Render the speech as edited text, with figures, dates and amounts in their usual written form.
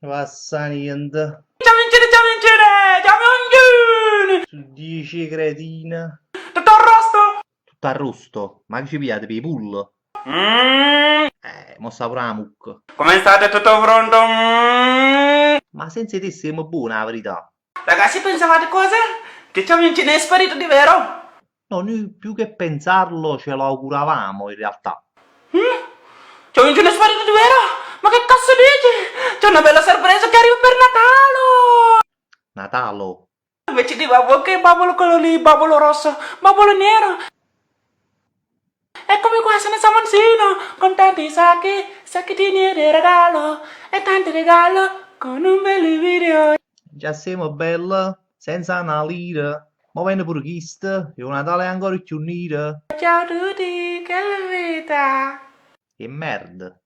Passa niente. Ciao vincere, ciao vincere! Su 10 cretina. Tutto arrosto! Tutto arrosto. Ma che ci pigliate per i pull? Mm, Mo sta pure la mucca. come state? Tutto pronto? Ma senza te siamo buoni, la verità. Ragazzi, pensavate cosa? Che ciao vincere è sparito di vero? No, noi più che pensarlo ce lo auguravamo in realtà. Mm? Ciao vincere è sparito di vero? Ma che cazzo dici? C'è una bella sorpresa che arriva per Natale! Natalo. Invece di babbo, che babolo quello lì, babolo rosso, babolo nero. Eccomi qua, sono Samonzino, con tanti sacchettini di regalo, e tanti regalo, con un bel video. Già siamo bella, senza una lira. Ma venne pure chiste, e un Natale ancora più nero. Ciao a tutti, che vita! Che merda.